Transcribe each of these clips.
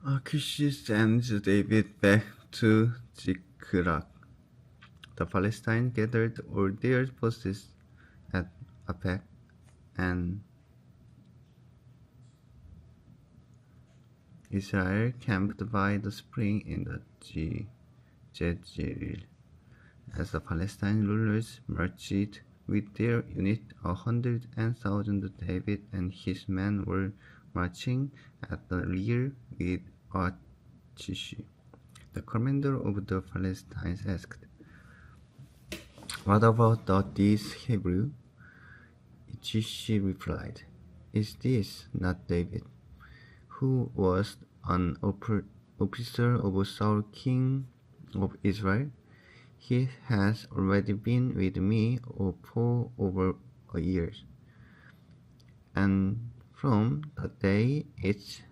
Achish sends David back to Ziklag. The Palestinians gathered all their forces at Aphek, and Israel camped by the spring in the Jezreel. As the Palestine rulers marched with their unit 100,000, David and his men were marching at the rear with Achish. The commander of the Palestinians asked, "What about these Hebrews?" Achish replied, "Is this not David, who was an officer of Saul, king of Israel? He has already been with me for over a year, and from the day it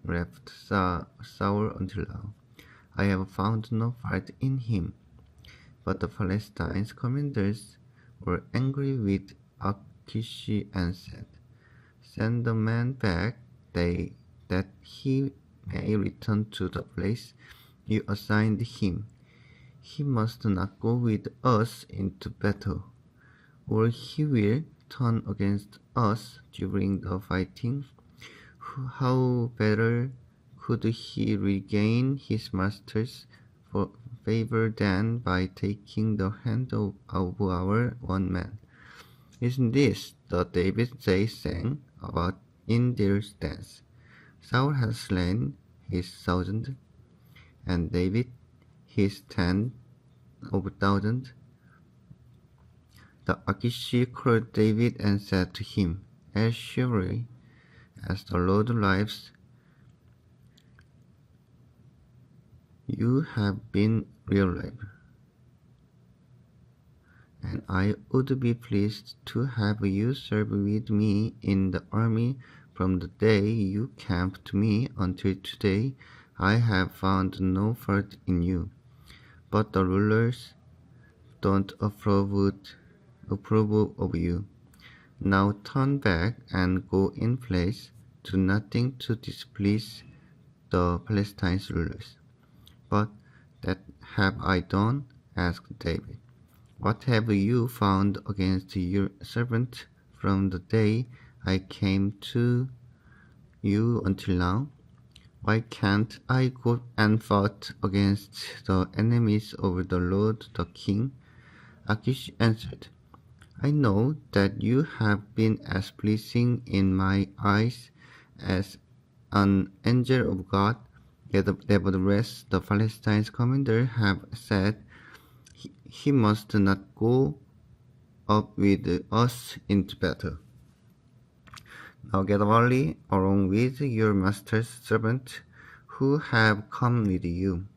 left Saul until now, I have found no fault in him." But the Palestine commanders were angry with Achish and said, "Send the man back, that he may return to the place you assigned him. He must not go with us into battle, or he will turn against us during the fighting. How better could he regain his master's favor than by taking the hand of our one man? Isn't this the David they sang about in their dance? Saul has slain his 1,000, and David his 10,000. The Achish called David and said to him, "As surely as the Lord lives, you have been real life, and I would be pleased to have you serve with me in the army. From the day you came to me until today, I have found no fault in you. But the rulers don't approve of you. Now turn back and go in place. Do nothing to displease the Palestine rulers." "But that have I done?" asked David. "What have you found against your servant from the day I came to you until now? Why can't I go and fight against the enemies of the Lord the king?" Achish answered, "I know that you have been as pleasing in my eyes as an angel of God. Nevertheless, the Palestine commander have said he must not go up with us into battle. Now get early, along with your master's servant who have come with you,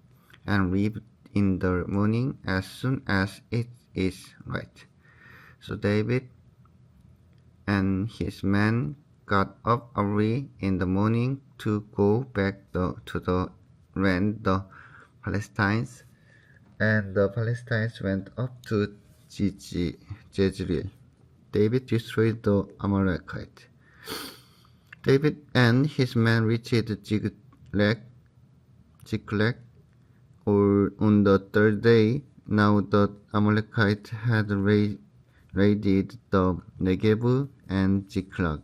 and leave in the morning as soon as it is light." So David and his men got up early in the morning to go back to the land the Palestinians, and the Palestinians went up to Jezreel. David destroyed the Amalekites. David and his men reached Ziklag on the third day. Now the Amalekites had raided the Negev and Ziklag.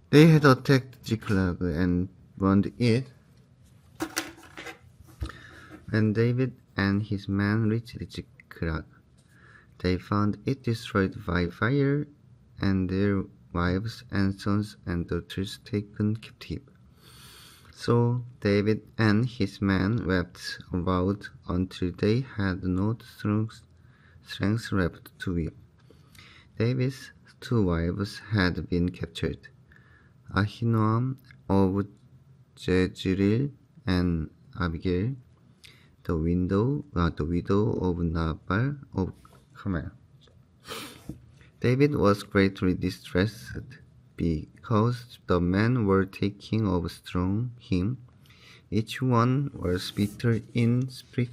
They had attacked Ziklag and burned it. When David and his men reached Ziklag, they found it destroyed by fire, and their wives and sons and daughters taken captive. So David and his men wept aloud until they had no strength left to weep. David's 2 wives had been captured, Ahinoam of Jezreel and Abigail, the widow of Nabal of Carmel. David was greatly distressed because the men were taking of strong him. Each one was bitter in spirit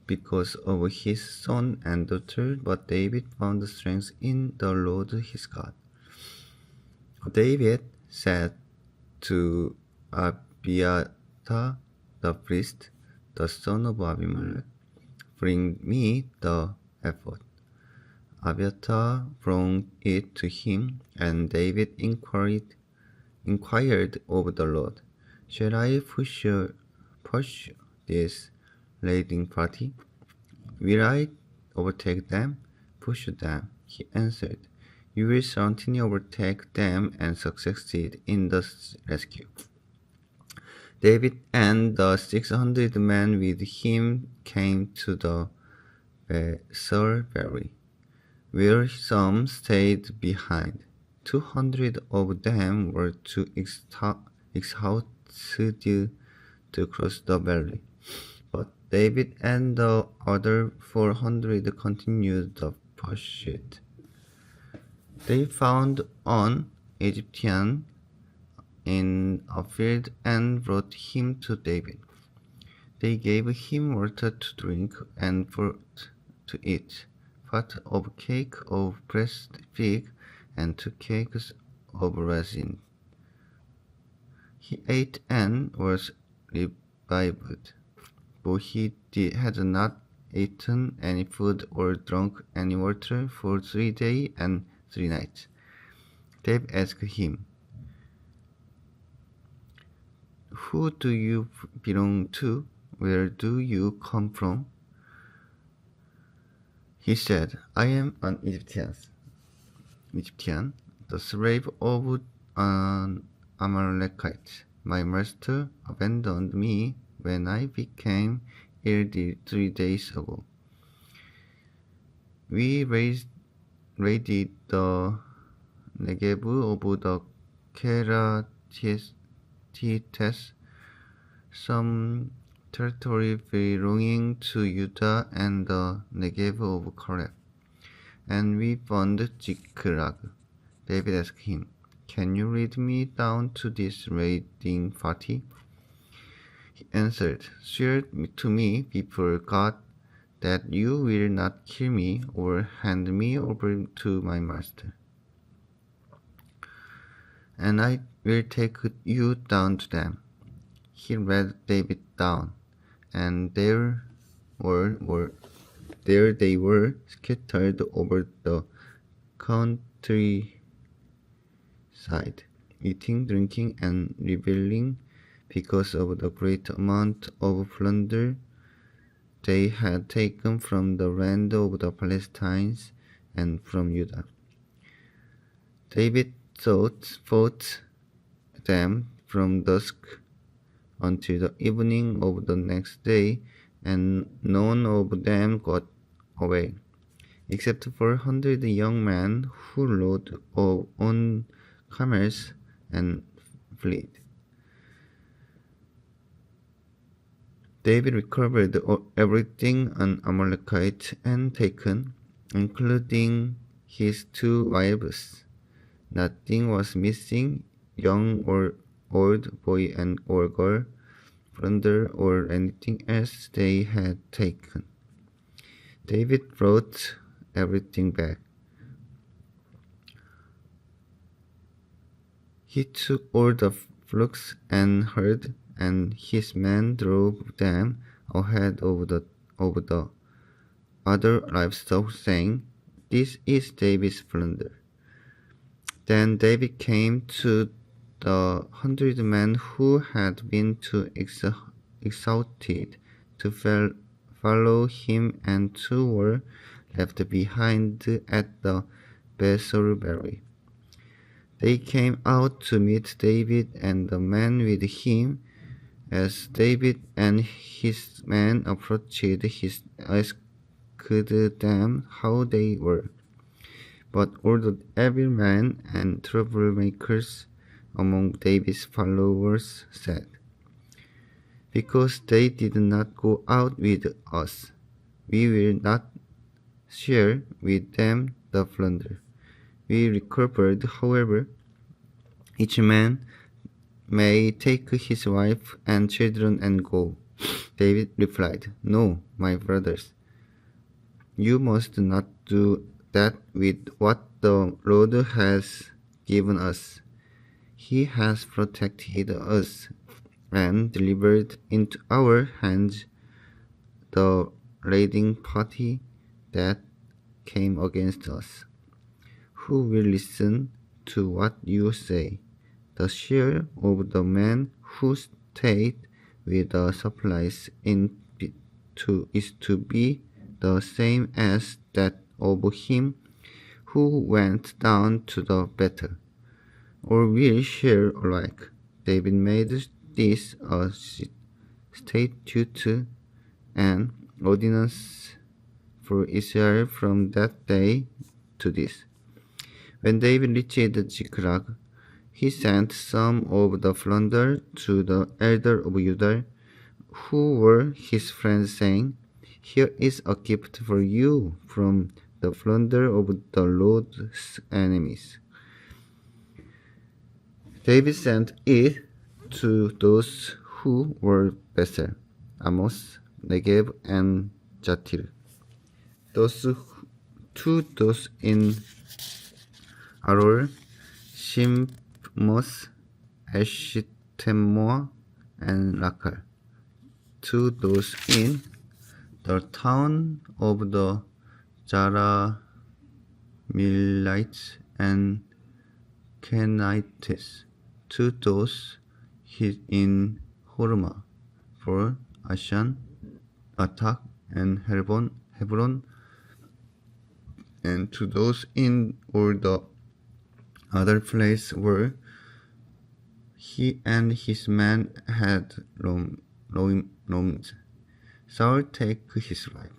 because of his son and daughter, but David found strength in the Lord his God. David said to Abiathar the priest, the son of Abimelech, bring me the ephod. Abiathar brought it to him, and David inquired of the Lord, shall I pursue this raiding party? Will I overtake them? Pursue them, he answered. You will certainly overtake them and succeed in the rescue. David and the 600 men with him came to the Besor valley, where some stayed behind. 200 of them were too exhausted to cross the valley, but David and the other 400 continued the pursuit. They found an Egyptian in a field and brought him to David. They gave him water to drink and fruit to eat, part of cake of pressed fig and 2 cakes of resin. He ate and was revived, but he had not eaten any food or drunk any water for 3 days and 3 nights. David asked him, Who do you belong to? Where do you come from? He said, I am an Egyptian, the slave of an Amalekite. My master abandoned me when I became ill 3 days ago. We raided the Negev of the Keratites, some territory belonging to Judah and the Negev of Caleb, and we found Ziklag. David asked him, Can you lead me down to this raiding party? He answered, Swear to me before God that you will not kill me or hand me over to my master, and I will take you down to them. He led David down, and there they were scattered over the countryside, eating, drinking, and reveling because of the great amount of plunder they had taken from the land of the Philistines and from Judah. David fought them from dusk until the evening of the next day, and none of them got away, except 400 young men who rode on camels and fled. David recovered everything an Amalekite had taken, including his 2 wives. Nothing was missing, young or old, boy or girl, plunder, or anything else they had taken. David brought everything back. He took all the flocks and herd, and his men drove them ahead of the other livestock, saying, This is David's plunder. Then David came to the 100 men who had been too exhausted to follow him, and 2 were left behind at the Besor valley. They came out to meet David and the men with him. As David and his men approached, he asked them how they were. But all the evil men and troublemakers among David's followers said, Because they did not go out with us, we will not share with them the plunder. We recovered, however, each man may take his wife and children and go. David replied, No, my brothers, you must not do that with what the Lord has given us. He has protected us and delivered into our hands the raiding party that came against us. Who will listen to what you say? The share of the man who stayed with the supplies is to be the same as that of him who went down to the battle, or will share alike. David made this a statute and ordinance for Israel from that day to this. When David reached Ziklag, he sent some of the plunder to the elder of Judah, who were his friends, saying, Here is a gift for you from the plunder of the Lord's enemies. David sent it to those who were Bethel, Amos, Negev, and Jatir. To those in Aror, Shimmos, Eshitemoa, and Rakal. To those in the town of the Jaramilites and Kenites, to those in Hormah, for Ashan, Atak, and Hebron, and to those in all the other places where he and his men had roamed. Saul take his life.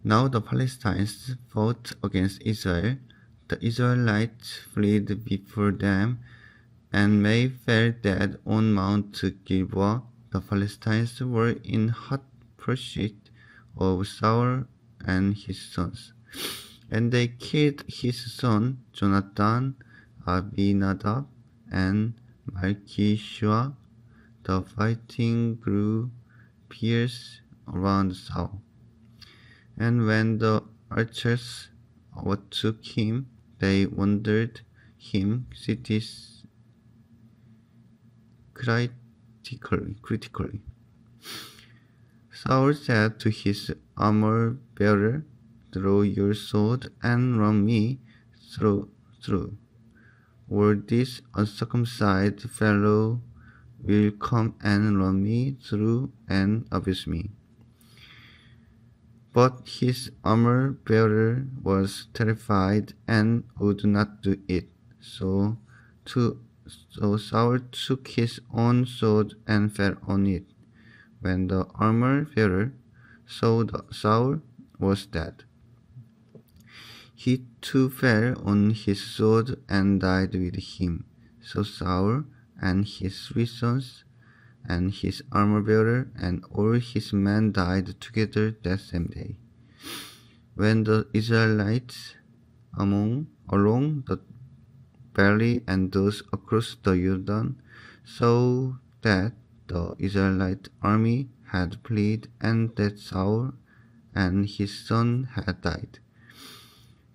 Now the Philistines fought against Israel. The Israelites fled before them, and May fell dead on Mount Gilboa. The Philistines were in hot pursuit of Saul and his sons, and they killed his son Jonathan, Abinadab, and Malchishua. The fighting grew fierce around Saul. And when the archers overtook him, they wounded him critically. Saul said to his armor-bearer, Draw your sword and run me through, or this uncircumcised fellow will come and run me through and abuse me. But his armor-bearer was terrified and would not do it. So Saul took his own sword and fell on it. When the armor-bearer saw that Saul was dead, he too fell on his sword and died with him. So Saul and his 3 sons and his armor-bearer and all his men died together that same day. When the Israelites along the valley and those across the Jordan saw that the Israelite army had fled and that Saul and his son had died,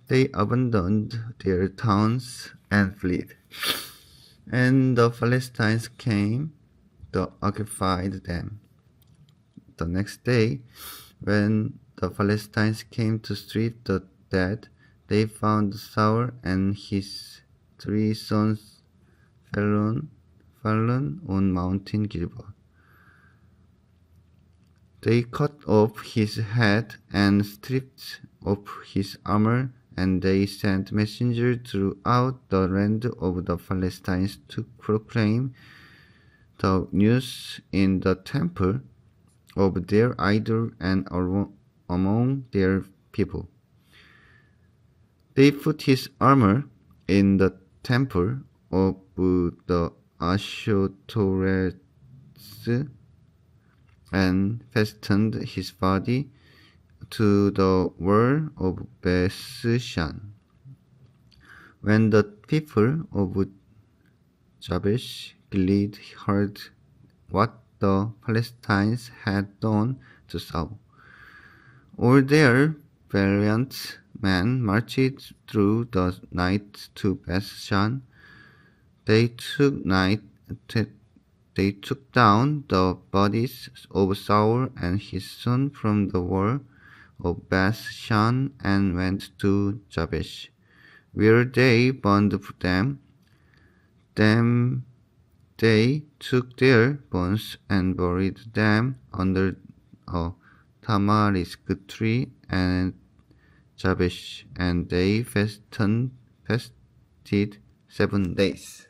they abandoned their towns and fled. And the Philistines came to occupy them. The next day, when the Philistines came to strip the dead, they found Saul and his 3 sons fallen on Mountain Gilboa. They cut off his head and stripped off his armor, and they sent messengers throughout the land of the Philistines to proclaim the news in the temple of their idol and among their people. They put his armor in the temple of the Ashtoreth and fastened his body to the wall of Bethshan. When the people of Jabesh Gilead heard what the Philistines had done to Saul, all their valiant men marched through the night to Bethshan. They took night They took down the bodies of Saul and his son from the wall of Bethshan and went to Jabesh, where they burned them. Then they took their bones and buried them under a tamarisk tree and Jabesh, and they fasted 7 days.